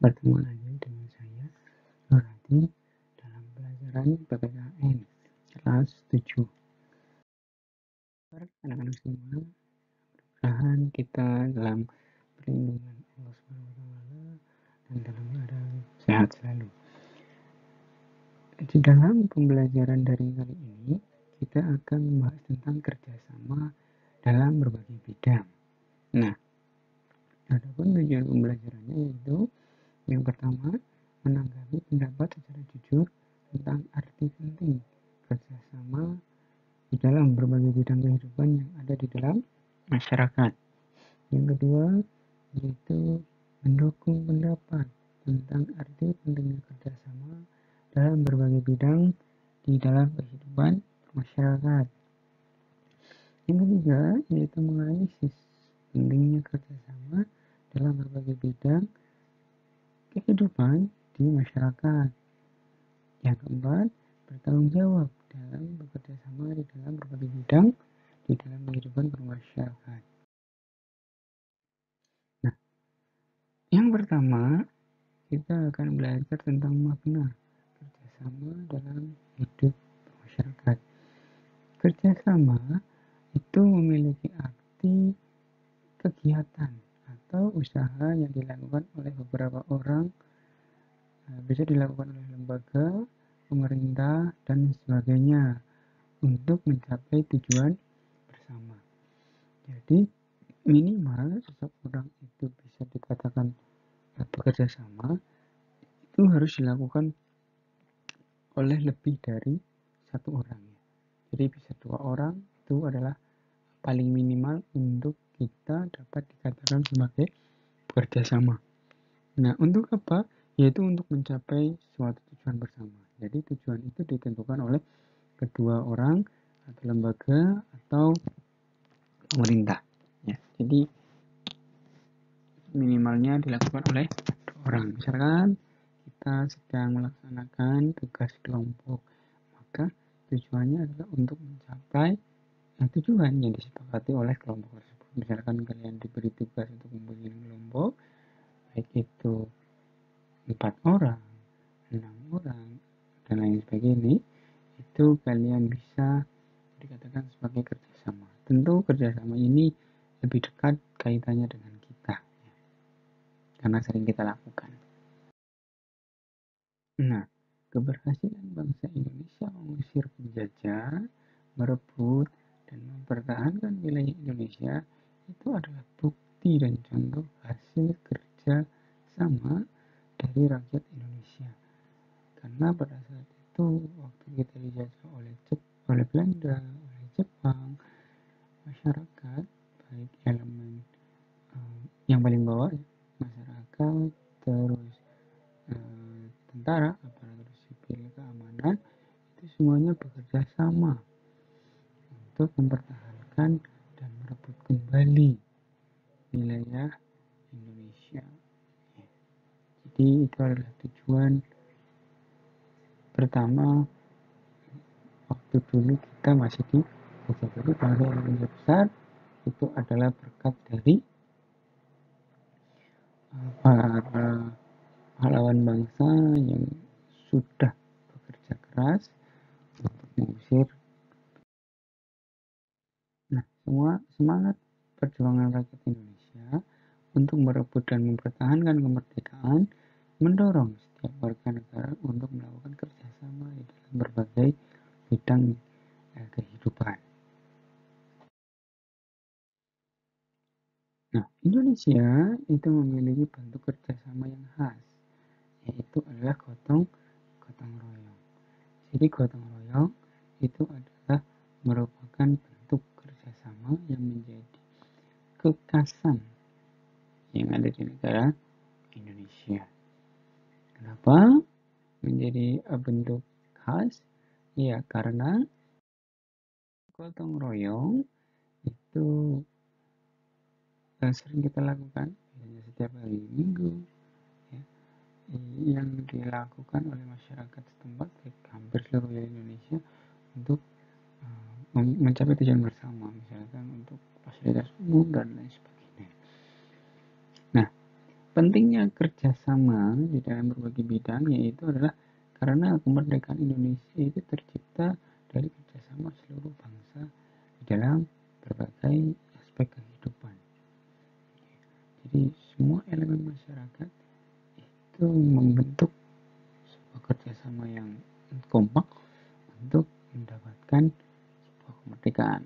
Bertemu lagi dengan saya, Nuradi, dalam pelajaran PPKN kelas 7. Anak-anak semua, mudah-mudahan kita dalam perlindungan Allah SWT dan dalam keadaan sehat selalu. Di dalam pembelajaran daring kali ini, kita akan membahas tentang kerjasama dalam berbagai bidang. Nah, adapun tujuan pembelajarannya yaitu yang pertama, menanggapi pendapat secara jujur tentang arti penting kerjasama di dalam berbagai bidang kehidupan yang ada di dalam masyarakat. Yang kedua, yaitu mendukung pendapat tentang arti pentingnya kerjasama dalam berbagai bidang di dalam kehidupan masyarakat. Yang ketiga, yaitu menganalisis pentingnya kerjasama dalam berbagai bidang kehidupan di masyarakat. Yang keempat, bertanggung jawab dalam bekerja sama di dalam berbagai bidang di dalam kehidupan bermasyarakat. Nah, yang pertama, kita akan belajar tentang makna kerjasama dalam hidup masyarakat. Kerjasama itu memiliki arti kegiatan atau usaha yang dilakukan oleh beberapa orang, bisa dilakukan oleh lembaga, pemerintah, dan sebagainya untuk mencapai tujuan bersama. Jadi minimal seseorang itu bisa dikatakan bekerja sama itu harus dilakukan oleh lebih dari satu orang. Jadi bisa 2 orang itu adalah paling minimal untuk kita dapat dikatakan sebagai bekerja sama. Nah, untuk apa? Yaitu untuk mencapai suatu tujuan bersama. Jadi tujuan itu ditentukan oleh kedua orang atau lembaga atau pemerintah. Ya, jadi minimalnya dilakukan oleh 2 orang. Misalkan kita sedang melaksanakan tugas kelompok, maka tujuannya adalah untuk mencapai tujuan yang disepakati oleh kelompok tersebut. Misalkan kalian diberi tugas untuk membuat kelompok, baik itu 4 orang, 6 orang, dan lain sebagainya, itu kalian bisa dikatakan sebagai kerjasama. Tentu kerjasama ini lebih dekat kaitannya dengan kita, karena sering kita lakukan. Nah, keberhasilan bangsa Indonesia mengusir penjajah, merebut, dan mempertahankan wilayah Indonesia itu adalah bukti dan contoh hasil kerja sama dari rakyat Indonesia. Karena pada saat itu waktu kita dijajah oleh Belanda, oleh Jepang, masyarakat baik elemen yang paling bawah masyarakat, terus tentara, aparatur sipil keamanan, itu semuanya bekerja sama untuk mempertahankan dan merebut kembali wilayah Indonesia. Jadi itu adalah tujuan pertama waktu dulu kita masih di jadi bangsa Indonesia besar itu adalah berkat dari para pahlawan bangsa yang sudah bekerja keras untuk mengusir. Nah, semua semangat perjuangan rakyat Indonesia untuk merebut dan mempertahankan kemerdekaan mendorong setiap warga negara untuk melakukan kerjasama di dalam berbagai bidang kehidupan. Nah, Indonesia itu memiliki bentuk kerjasama yang khas, yaitu adalah gotong royong. Jadi gotong royong itu adalah merupakan bentuk kerjasama yang menjadi kekhasan yang ada di negara Indonesia. Kenapa menjadi bentuk khas? Ya, karena gotong royong itu sering kita lakukan setiap hari Minggu, ya, yang dilakukan oleh masyarakat setempat hampir seluruh Indonesia untuk mencapai tujuan bersama, misalkan untuk fasilitas umum dan lain sebagainya. Nah, pentingnya kerjasama di dalam berbagai bidang yaitu adalah karena kemerdekaan Indonesia itu tercipta dari kerjasama seluruh bangsa di dalam berbagai aspek kehidupan. Jadi semua elemen masyarakat itu membentuk sebuah kerjasama yang kompak untuk mendapatkan sebuah kemerdekaan.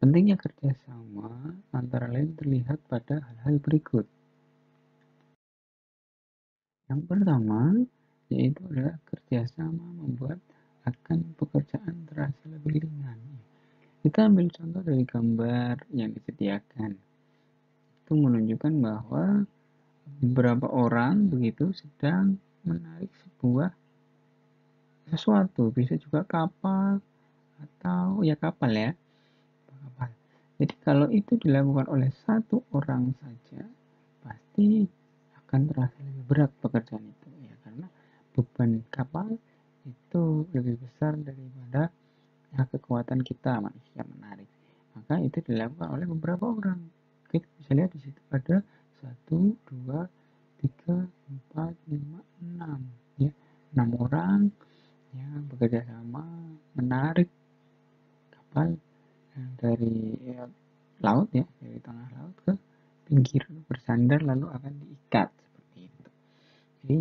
Pentingnya kerjasama antara lain terlihat pada hal-hal berikut. Yang pertama, yaitu adalah kerjasama membuat akan pekerjaan terasa lebih ringan. Kita ambil contoh dari gambar yang disediakan. Itu menunjukkan bahwa beberapa orang begitu sedang menarik sebuah sesuatu, bisa juga kapal atau ya kapal ya. Kapal. Jadi kalau itu dilakukan oleh satu orang saja, pasti akan terasa lebih berat pekerjaan itu ya, karena beban kapal itu lebih besar daripada kekuatan kita manusia menarik. Maka itu dilakukan oleh beberapa orang. Kita bisa lihat di situ ada 1, 2, 3, 4, 5, 6 ya. 6 orang ya bekerja sama menarik kapal dari laut ya, dari tengah laut ke pinggir, bersandar lalu akan diikat seperti itu. Jadi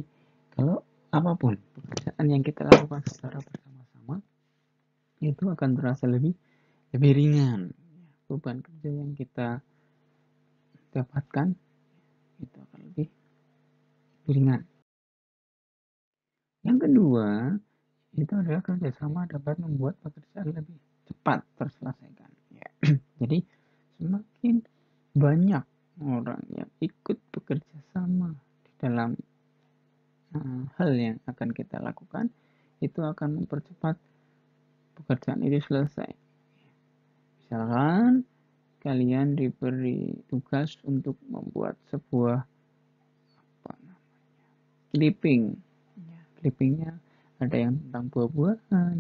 kalau apapun pekerjaan yang kita lakukan secara bersama-sama itu akan terasa lebih ringan. Beban kerja yang kita dapatkan itu akan lebih ringan. Yang kedua, itu adalah kerjasama dapat membuat pekerjaan lebih cepat terselesaikan. Ya. Jadi semakin banyak orang yang ikut bekerja sama di dalam hal yang akan kita lakukan, itu akan mempercepat pekerjaan itu selesai. Misalkan kalian diberi tugas untuk membuat sebuah clipping. Clippingnya ada yang tentang buah-buahan,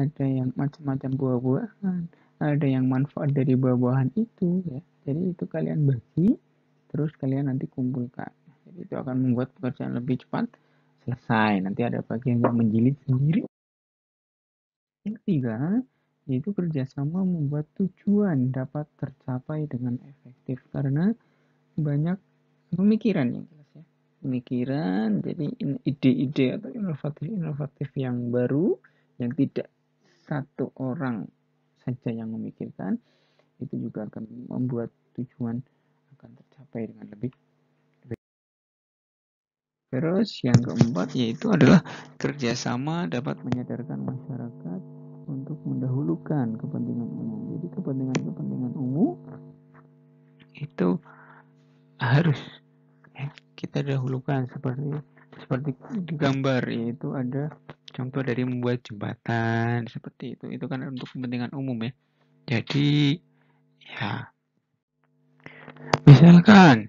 ada yang macam-macam buah-buahan, ada yang manfaat dari buah-buahan itu ya. Jadi itu kalian bagi, terus kalian nanti kumpulkan. Jadi itu akan membuat pekerjaan lebih cepat selesai. Nanti ada bagian yang menjilid sendiri. Yang ketiga, yaitu kerjasama membuat tujuan dapat tercapai dengan efektif karena banyak pemikiran yang jelas ya. Pemikiran, jadi ide-ide atau inovatif yang baru yang tidak satu orang saja yang memikirkan, itu juga akan membuat tujuan akan tercapai dengan lebih. Terus yang keempat yaitu adalah kerjasama dapat menyadarkan masyarakat untuk mendahulukan kepentingan umum. Jadi kepentingan umum itu harus kita dahulukan seperti di gambar, yaitu ada contoh dari membuat jembatan seperti itu kan untuk kepentingan umum ya. Jadi ya misalkan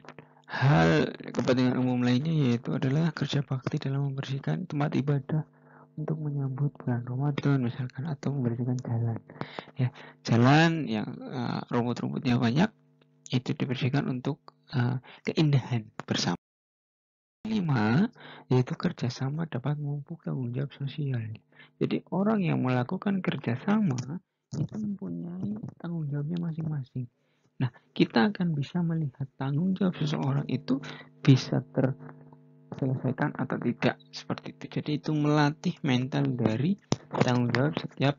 hal kepentingan umum lainnya yaitu adalah kerja bakti dalam membersihkan tempat ibadah untuk menyambut bulan Ramadan misalkan, atau membersihkan jalan ya, jalan yang rumput-rumputnya banyak itu dibersihkan untuk keindahan bersama. 5, yaitu kerjasama dapat memupuk tanggung jawab sosial. Jadi orang yang melakukan kerjasama itu mempunyai tanggung jawabnya masing-masing. Nah, kita akan bisa melihat tanggung jawab seseorang itu bisa terselesaikan atau tidak seperti itu. Jadi itu melatih mental dari tanggung jawab setiap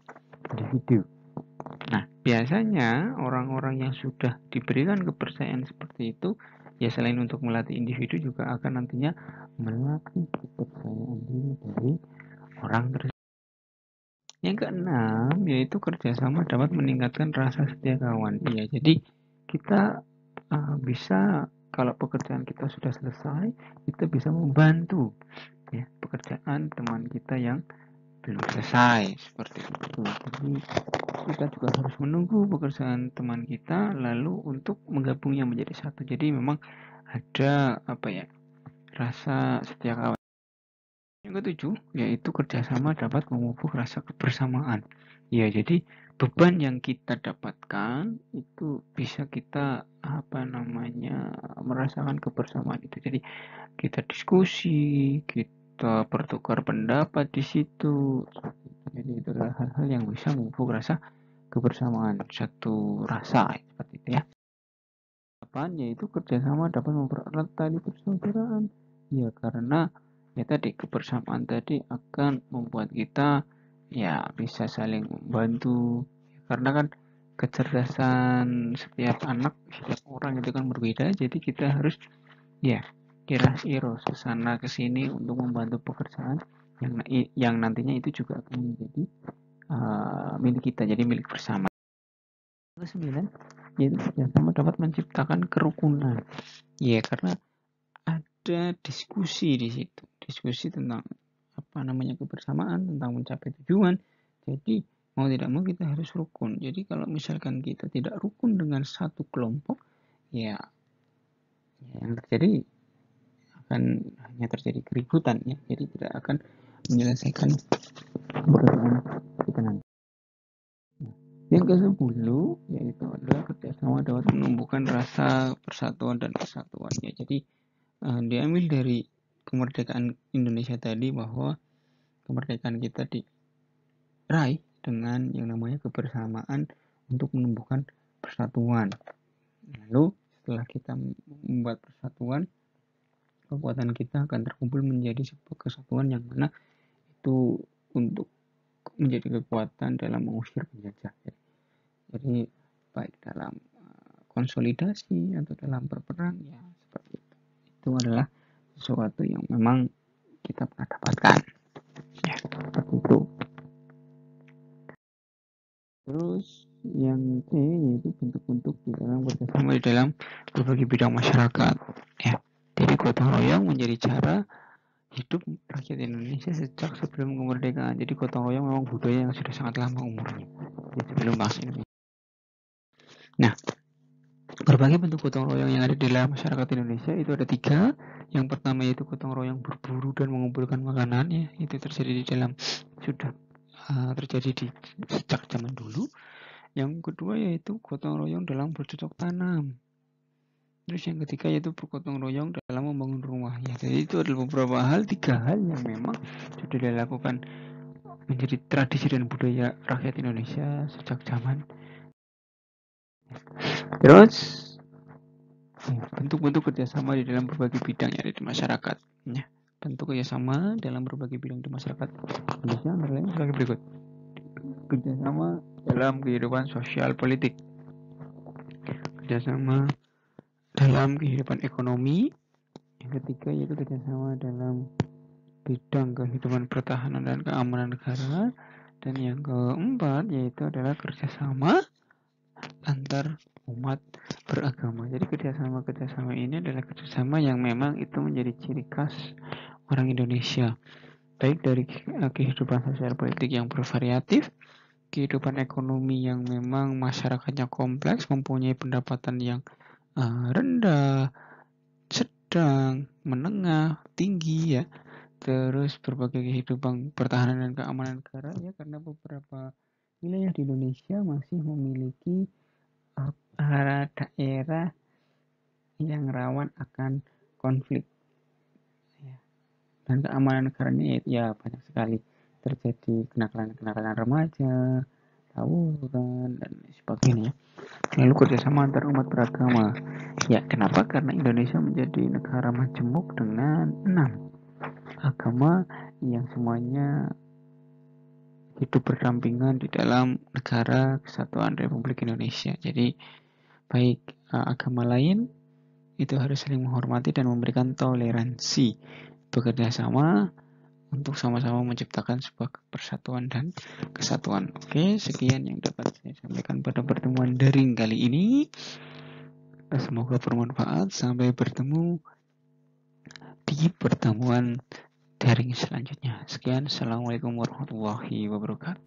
individu. Nah, biasanya orang-orang yang sudah diberikan kepercayaan seperti itu, ya selain untuk melatih individu juga akan nantinya melatih kepercayaan diri dari orang tersebut. Yang keenam, yaitu kerjasama dapat meningkatkan rasa setia kawan. Iya, jadi kita bisa, kalau pekerjaan kita sudah selesai, kita bisa membantu ya pekerjaan teman kita yang belum selesai seperti itu. Jadi kita juga harus menunggu pekerjaan teman kita lalu untuk menggabungnya menjadi satu. Jadi memang ada rasa setia kawan. Yang ketujuh yaitu kerjasama dapat memupuk rasa kebersamaan. Ya, jadi beban yang kita dapatkan itu bisa kita merasakan kebersamaan itu. Jadi kita diskusi, kita bertukar pendapat di situ. Jadi itu adalah hal-hal yang bisa memupuk rasa kebersamaan, satu rasa seperti itu ya. Yaitu kerjasama dapat mempererat tali persaudaraan. Ya karena ya tadi kebersamaan tadi akan membuat kita ya bisa saling membantu. Karena kan kecerdasan setiap anak, setiap orang itu kan berbeda. Jadi kita harus ya kira-kira kesana kesini untuk membantu pekerjaan yang nantinya itu juga akan menjadi milik kita, jadi milik bersama. Ke-9 yaitu kerjasama dapat menciptakan kerukunan. Ya karena ada diskusi di situ, diskusi tentang kebersamaan, tentang mencapai tujuan. Jadi mau tidak mau kita harus rukun. Jadi kalau misalkan kita tidak rukun dengan satu kelompok, ya yang terjadi akan hanya terjadi keributan ya. Jadi tidak akan menyelesaikan pekerjaan kita nanti. Yang ke-10 yaitu adalah kerjasama dapat menumbuhkan rasa persatuan dan kesatuan ya. Jadi diambil dari kemerdekaan Indonesia tadi bahwa kemerdekaan kita diraih dengan yang namanya kebersamaan untuk menumbuhkan persatuan. Lalu setelah kita membuat persatuan, kekuatan kita akan terkumpul menjadi sebuah kesatuan yang mana itu untuk menjadi kekuatan dalam mengusir penjajah. Jadi baik dalam konsolidasi atau dalam berperang ya seperti itu. Itu adalah sesuatu yang memang kita pernah dapatkan. Ya, seperti itu. Terus yang C yaitu bentuk-bentuk di dalam kerjasama di dalam berbagai bidang masyarakat. Ya, jadi gotong royong menjadi cara hidup rakyat Indonesia sejak sebelum kemerdekaan. Jadi gotong royong memang budaya yang sudah sangat lama umurnya. Jadi sebelum bangsa Indonesia. Nah, berbagai bentuk gotong royong yang ada di dalam masyarakat Indonesia itu ada 3. Yang pertama yaitu gotong royong berburu dan mengumpulkan makanan ya, itu terjadi di dalam terjadi sejak zaman dulu. Yang kedua yaitu gotong royong dalam bercocok tanam. Terus yang ketiga yaitu bergotong royong dalam membangun rumah ya. Jadi itu adalah beberapa hal, 3 hal yang memang sudah dilakukan menjadi tradisi dan budaya rakyat Indonesia sejak zaman. Terus bentuk-bentuk kerjasama di dalam berbagai bidang yang ada di masyarakat. Ya, bentuk kerjasama dalam berbagai bidang di masyarakat Indonesia antara lain sebagai berikut. Kerjasama dalam kehidupan sosial politik, kerjasama dalam kehidupan ekonomi, yang ketiga yaitu kerjasama dalam bidang kehidupan pertahanan dan keamanan negara, dan yang keempat yaitu adalah kerjasama antar umat beragama. Jadi kerjasama ini adalah kerjasama yang memang itu menjadi ciri khas orang Indonesia, baik dari kehidupan sosial politik yang bervariatif, kehidupan ekonomi yang memang masyarakatnya kompleks, mempunyai pendapatan yang rendah, sedang, menengah, tinggi ya. Terus berbagai kehidupan pertahanan dan keamanan negara ya, karena beberapa wilayah di Indonesia masih memiliki daerah yang rawan akan konflik ya. Dan keamanan negaranya ya banyak sekali terjadi kenakalan remaja, tawuran dan sebagainya. Lalu kerjasama antar umat beragama ya, kenapa? Karena Indonesia menjadi negara majemuk dengan 6 agama yang semuanya hidup berdampingan di dalam negara kesatuan Republik Indonesia. Jadi baik agama lain itu harus saling menghormati dan memberikan toleransi, bekerja sama untuk sama-sama menciptakan sebuah persatuan dan kesatuan. Oke, sekian yang dapat saya sampaikan pada pertemuan daring kali ini. Semoga bermanfaat. Sampai bertemu di pertemuan daring selanjutnya. Sekian, assalamualaikum warahmatullahi wabarakatuh.